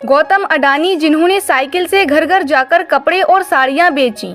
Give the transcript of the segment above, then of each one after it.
गौतम अडानी, जिन्होंने साइकिल से घर घर जाकर कपड़े और साड़ियां बेची,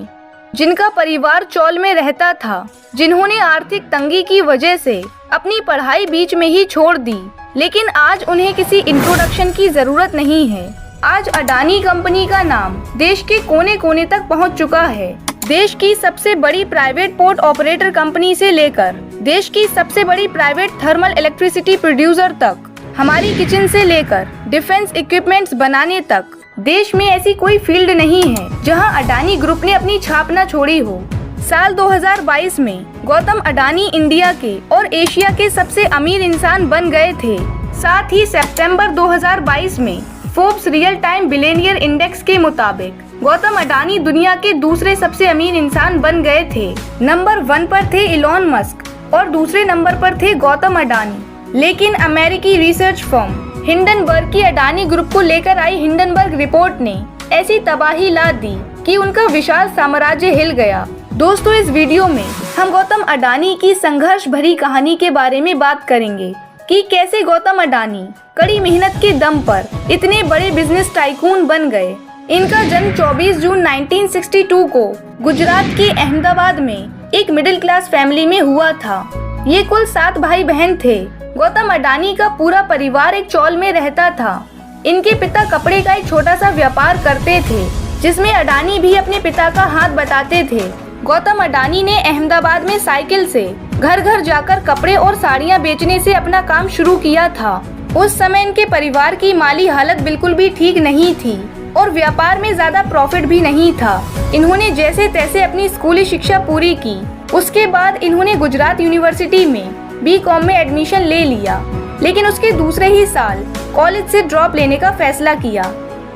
जिनका परिवार चौल में रहता था, जिन्होंने आर्थिक तंगी की वजह से अपनी पढ़ाई बीच में ही छोड़ दी, लेकिन आज उन्हें किसी इंट्रोडक्शन की जरूरत नहीं है। आज अडानी कंपनी का नाम देश के कोने कोने तक पहुंच चुका है। देश की सबसे बड़ी प्राइवेट पोर्ट ऑपरेटर कंपनी से लेकर देश की सबसे बड़ी प्राइवेट थर्मल इलेक्ट्रिसिटी प्रोड्यूसर तक, हमारी किचन से लेकर डिफेंस इक्विपमेंट्स बनाने तक, देश में ऐसी कोई फील्ड नहीं है जहां अडानी ग्रुप ने अपनी छाप न छोड़ी हो। साल 2022 में गौतम अडानी इंडिया के और एशिया के सबसे अमीर इंसान बन गए थे। साथ ही सितंबर 2022 में Forbes real time billionaire index के मुताबिक गौतम अडानी दुनिया के दूसरे सबसे अमीर इंसान बन गए थे। नंबर 1 पर थे इलॉन मस्क और दूसरे नंबर पर थे गौतम अडानी। लेकिन अमेरिकी रिसर्च फर्म हिंडनबर्ग की अडानी ग्रुप को लेकर आई हिंडनबर्ग रिपोर्ट ने ऐसी तबाही ला दी कि उनका विशाल साम्राज्य हिल गया। दोस्तों, इस वीडियो में हम गौतम अडानी की संघर्ष भरी कहानी के बारे में बात करेंगे कि कैसे गौतम अडानी कड़ी मेहनत के दम पर इतने बड़े बिजनेस टाइकून बन गए। इनका जन्म 24 जून 1962 को गुजरात के अहमदाबाद में एक मिडिल क्लास फैमिली में हुआ था। ये कुल 7 भाई बहन थे। गौतम अडानी का पूरा परिवार एक चौल में रहता था। इनके पिता कपड़े का एक छोटा सा व्यापार करते थे, जिसमें अडानी भी अपने पिता का हाथ बटाते थे। गौतम अडानी ने अहमदाबाद में साइकिल से घर घर जाकर कपड़े और साड़ियां बेचने से अपना काम शुरू किया था। उस समय इनके परिवार की माली हालत बिल्कुल भी ठीक नहीं थी और व्यापार में ज्यादा प्रॉफिट भी नहीं था। इन्होंने जैसे तैसे अपनी स्कूली शिक्षा पूरी की। उसके बाद इन्होंने गुजरात यूनिवर्सिटी में बीकॉम में एडमिशन ले लिया, लेकिन उसके दूसरे ही साल कॉलेज से ड्रॉप लेने का फैसला किया।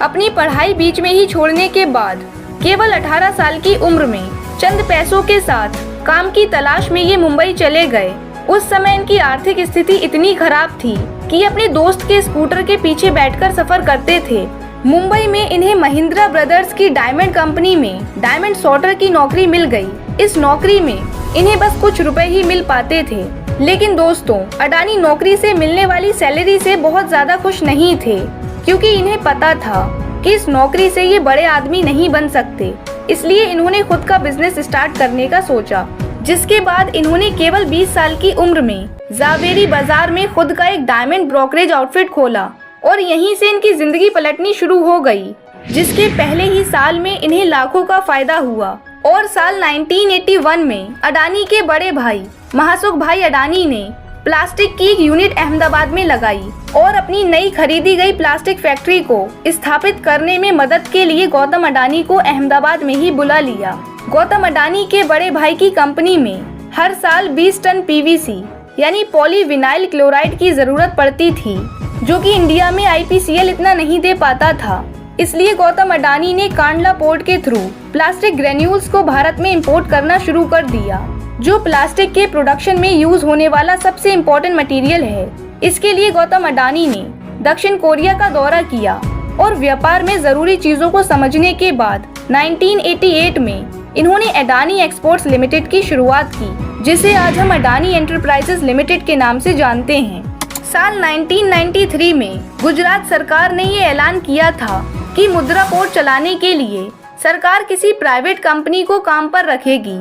अपनी पढ़ाई बीच में ही छोड़ने के बाद केवल 18 साल की उम्र में चंद पैसों के साथ काम की तलाश में ये मुंबई चले गए। उस समय इनकी आर्थिक स्थिति इतनी खराब थी कि अपने दोस्त के स्कूटर के पीछे बैठकर सफर करते थे। मुंबई में इन्हें महिंद्रा ब्रदर्स की डायमंड कंपनी में डायमंड सॉर्टर की नौकरी मिल गई। इस नौकरी में इन्हें बस कुछ रुपए ही मिल पाते थे, लेकिन दोस्तों, अडानी नौकरी से मिलने वाली सैलरी से बहुत ज्यादा खुश नहीं थे, क्योंकि इन्हें पता था कि इस नौकरी से ये बड़े आदमी नहीं बन सकते। इसलिए इन्होंने खुद का बिजनेस स्टार्ट करने का सोचा, जिसके बाद इन्होंने केवल 20 साल की उम्र में जावेरी बाजार में खुद का एक डायमंड ब्रोकरेज आउटफिट खोला और यहीं से इनकी जिंदगी पलटनी शुरू हो गई, जिसके पहले ही साल में इन्हें लाखों का फायदा हुआ। और साल 1981 में अडानी के बड़े भाई महासुख भाई अडानी ने प्लास्टिक की एक यूनिट अहमदाबाद में लगाई और अपनी नई खरीदी गई प्लास्टिक फैक्ट्री को स्थापित करने में मदद के लिए गौतम अडानी को अहमदाबाद में ही बुला लिया। गौतम अडानी के बड़े भाई की कंपनी में हर साल 20 टन पीवीसी यानी पॉलीविनाइल क्लोराइड की जरूरत पड़ती थी, जो कि इंडिया में आईपीसीएल इतना नहीं दे पाता था। इसलिए गौतम अडानी ने कांडला पोर्ट के थ्रू प्लास्टिक ग्रेन्यूल्स को भारत में इंपोर्ट करना शुरू कर दिया, जो प्लास्टिक के प्रोडक्शन में यूज होने वाला सबसे इम्पोर्टेंट मटेरियल है। इसके लिए गौतम अडानी ने दक्षिण कोरिया का दौरा किया और व्यापार में जरूरी चीजों को समझने के बाद 1988 में इन्होंने अडानी एक्सपोर्ट्स लिमिटेड की शुरुआत की, जिसे आज हम अडानी एंटरप्राइजेस लिमिटेड के नाम से जानते हैं। साल 1993 में गुजरात सरकार ने ये ऐलान किया था कि मुद्रा पोर्ट चलाने के लिए सरकार किसी प्राइवेट कंपनी को काम पर रखेगी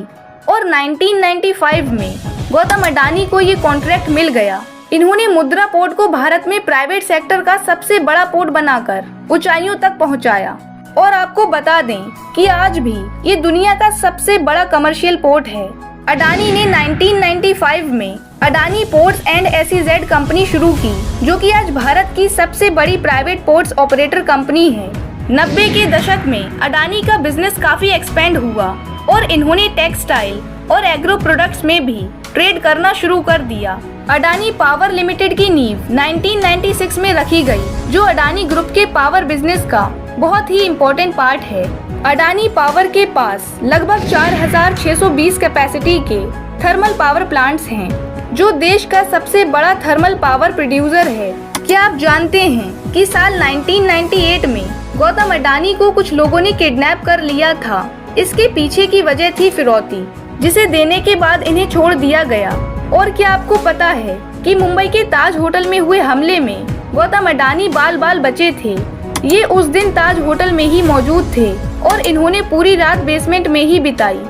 और 1995 में गौतम अडानी को ये कॉन्ट्रैक्ट मिल गया। इन्होंने मुद्रा पोर्ट को भारत में प्राइवेट सेक्टर का सबसे बड़ा पोर्ट बनाकर ऊंचाइयों तक पहुंचाया। और आपको बता दें कि आज भी ये दुनिया का सबसे बड़ा कमर्शियल पोर्ट है। अडानी ने 1995 में Adani ports and SEZ company शुरू की, जो कि आज भारत की सबसे बड़ी प्राइवेट पोर्ट्स ऑपरेटर कंपनी है। 90 के दशक में अडानी का बिजनेस काफी एक्सपेंड हुआ और इन्होंने टेक्सटाइल और एग्रो प्रोडक्ट्स में भी ट्रेड करना शुरू कर दिया। अडानी पावर लिमिटेड की नींव 1996 में रखी गई, जो अडानी ग्रुप के पावर बिजनेस का बहुत ही इम्पोर्टेंट पार्ट है। अडानी पावर के पास लगभग 4620 कैपेसिटी के थर्मल पावर प्लांट्स हैं, जो देश का सबसे बड़ा थर्मल पावर प्रोड्यूसर है। क्या आप जानते हैं कि साल 1998 में गौतम अडानी को कुछ लोगों ने किडनैप कर लिया था। इसके पीछे की वजह थी फिरौती, जिसे देने के बाद इन्हें छोड़ दिया गया। और क्या आपको पता है कि मुंबई के ताज होटल में हुए हमले में गौतम अडानी बाल बाल बचे थे। ये उस दिन ताज होटल में ही मौजूद थे और इन्होंने पूरी रात बेसमेंट में ही बिताई।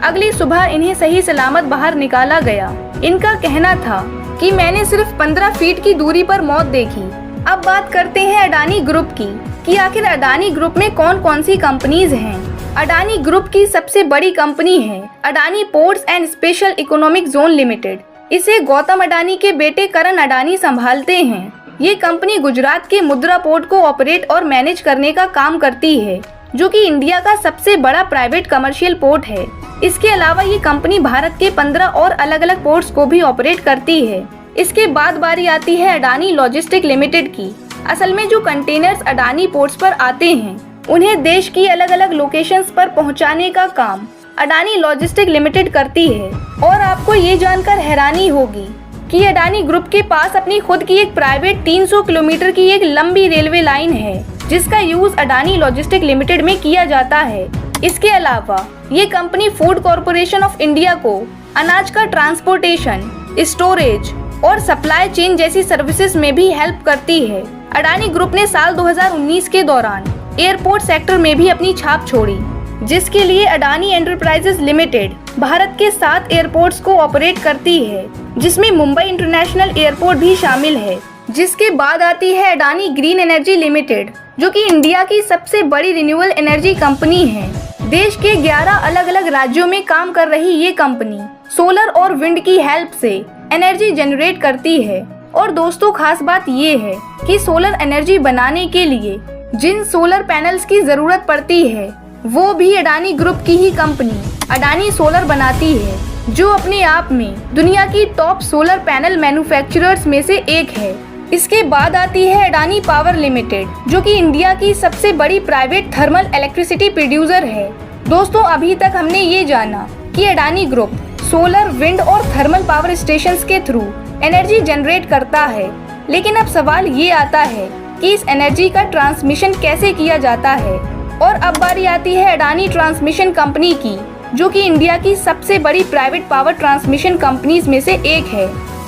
अगली सुबह इन्हें सही सलामत बाहर निकाला गया। इनका कहना था कि मैंने सिर्फ 15 फीट की दूरी पर मौत देखी। अब बात करते हैं अडानी ग्रुप की कि आखिर अडानी ग्रुप में कौन कौन सी कंपनीज हैं। अडानी ग्रुप की सबसे बड़ी कंपनी है Adani ports and special economic zone limited. इसे गौतम अडानी के बेटे करण अडानी संभालते हैं। ये कंपनी गुजरात के मुद्रा पोर्ट को ऑपरेट और मैनेज करने का काम करती है, जो कि इंडिया का सबसे बड़ा प्राइवेट कमर्शियल पोर्ट है। इसके अलावा ये कंपनी भारत के 15 और अलग अलग पोर्ट्स को भी ऑपरेट करती है। इसके बाद बारी आती है अडानी लॉजिस्टिक लिमिटेड की। असल में जो कंटेनर्स अडानी पोर्ट्स पर आते हैं उन्हें देश की अलग अलग लोकेशंस पर पहुंचाने का काम अडानी लॉजिस्टिक लिमिटेड करती है। और आपको ये जानकर हैरानी होगी कि अडानी ग्रुप के पास अपनी खुद की एक प्राइवेट 300 किलोमीटर की एक लंबी रेलवे लाइन है, जिसका यूज अडानी लॉजिस्टिक लिमिटेड में किया जाता है। इसके अलावा ये company food corporation of India को अनाज का ट्रांसपोर्टेशन, स्टोरेज और सप्लाई चेन जैसी सर्विसेज में भी हेल्प करती है। अडानी ग्रुप ने साल 2019 के दौरान एयरपोर्ट सेक्टर में भी अपनी छाप छोड़ी, जिसके लिए अडानी एंटरप्राइजेज लिमिटेड भारत के 7 एयरपोर्ट्स को ऑपरेट करती है, जिसमें मुंबई इंटरनेशनल एयरपोर्ट भी शामिल है। जिसके बाद आती है अडानी ग्रीन एनर्जी लिमिटेड, जो कि इंडिया की सबसे बड़ी रिन्यूएबल एनर्जी कंपनी है। देश के 11 अलग अलग राज्यों में काम कर रही ये कंपनी सोलर और विंड की हेल्प से एनर्जी जनरेट करती है। और दोस्तों, खास बात ये है कि सोलर एनर्जी बनाने के लिए जिन सोलर पैनल्स की जरूरत पड़ती है वो भी अडानी ग्रुप की ही कंपनी अडानी सोलर बनाती है, जो अपने आप में दुनिया की टॉप सोलर पैनल मैन्युफैक्चरर्स में से एक है। इसके बाद आती है अडानी पावर लिमिटेड, जो कि इंडिया की सबसे बड़ी प्राइवेट थर्मल इलेक्ट्रिसिटी प्रोड्यूसर है। दोस्तों, अभी तक हमने ये जाना कि अडानी ग्रुप सोलर, विंड और थर्मल पावर स्टेशंस के थ्रू एनर्जी जनरेट करता है, लेकिन अब सवाल ये आता है कि इस एनर्जी का ट्रांसमिशन कैसे किया जाता है। और अब बारी आती है अडानी ट्रांसमिशन कंपनी की, जो कि इंडिया की सबसे बड़ी प्राइवेट पावर ट्रांसमिशन कंपनीज में से एक है।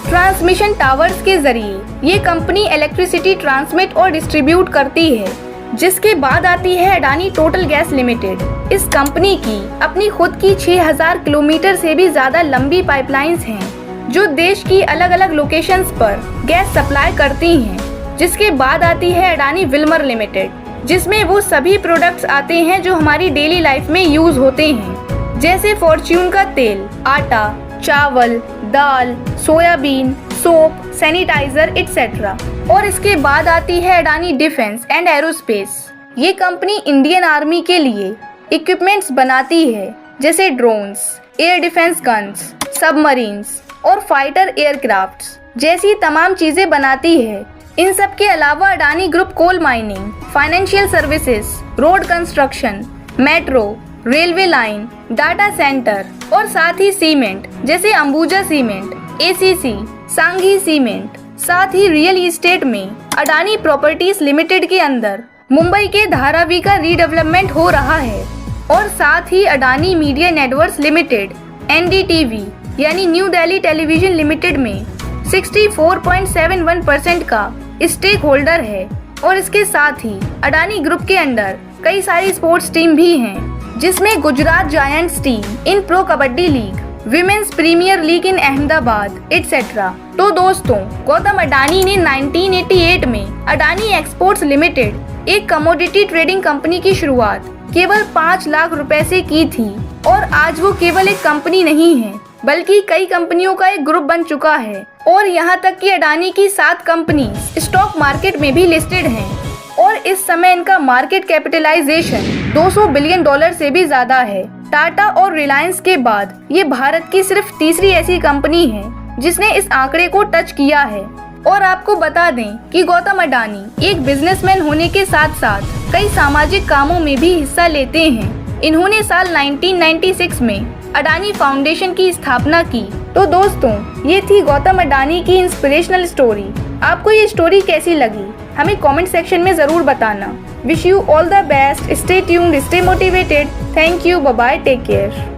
ट्रांसमिशन टावर्स के जरिए ये कंपनी इलेक्ट्रिसिटी ट्रांसमिट और डिस्ट्रीब्यूट करती है। जिसके बाद आती है अडानी टोटल गैस लिमिटेड। इस कंपनी की अपनी खुद की 6000 किलोमीटर से भी ज्यादा लंबी पाइपलाइंस हैं, जो देश की अलग अलग लोकेशंस पर गैस सप्लाई करती हैं। जिसके बाद आती है अडानी विल्मर लिमिटेड, जिसमें वो सभी प्रोडक्ट्स आते हैं जो हमारी डेली लाइफ में यूज होते हैं, जैसे फॉर्च्यून का तेल, आटा, चावल, दाल, सोयाबीन, सोप, सैनिटाइजर एक्सेट्रा। और इसके बाद आती है अडानी डिफेंस एंड एरोस्पेस। ये कंपनी इंडियन आर्मी के लिए इक्विपमेंट्स बनाती है, जैसे drones, air defence guns, submarines और फाइटर एयरक्राफ्ट्स जैसी तमाम चीजें बनाती है। इन सब के अलावा Adani group coal mining, financial services, road construction, metro, railway line, data centre और साथ ही सीमेंट जैसे Ambuja cement, ACC, Sanghi cement, साथ ही रियल एस्टेट में अडानी प्रॉपर्टीज लिमिटेड के अंदर मुंबई के धारावी का रीडेवलपमेंट हो रहा है। और साथ ही Adani media networks limited NDTV यानी न्यू दिल्ली टेलीविजन लिमिटेड में 64.71% का स्टेक होल्डर है। और इसके साथ ही अडानी ग्रुप के अंदर कई सारी स्पोर्ट्स टीम भी हैं, जिसमें Gujarat giants team in pro kabaddi league, women's premier league in Ahmedabad etcetera. तो दोस्तों, गौतम अडानी ने 1988 में अडानी एक्सपोर्ट्स लिमिटेड एक कमोडिटी ट्रेडिंग कंपनी की शुरुआत केवल 5 लाख रुपए से की थी। और आज वो केवल एक कंपनी नहीं है, बल्कि कई कंपनियों का एक ग्रुप बन चुका है। और यहाँ तक कि अडानी की 7 कंपनी स्टॉक मार्केट में भी लिस्टेड हैं। और इस समय इनका मार्केट कैपिटलाइजेशन $200 बिलियन से भी ज्यादा है। टाटा और रिलायंस के बाद ये भारत की सिर्फ तीसरी ऐसी कंपनी है जिसने इस आंकड़े को टच किया है। और आपको बता दें कि गौतम अडानी एक बिजनेसमैन होने के साथ साथ कई सामाजिक कामों में भी हिस्सा लेते हैं। इन्होंने साल 1996 में अडानी फाउंडेशन की स्थापना की। तो दोस्तों, ये थी गौतम अडानी की इंस्पिरेशनल स्टोरी। आपको ये स्टोरी कैसी लगी हमें कमेंट सेक्शन में जरूर बताना। Wish you all the best, stay tuned, stay motivated. Thank you, bye bye, take care.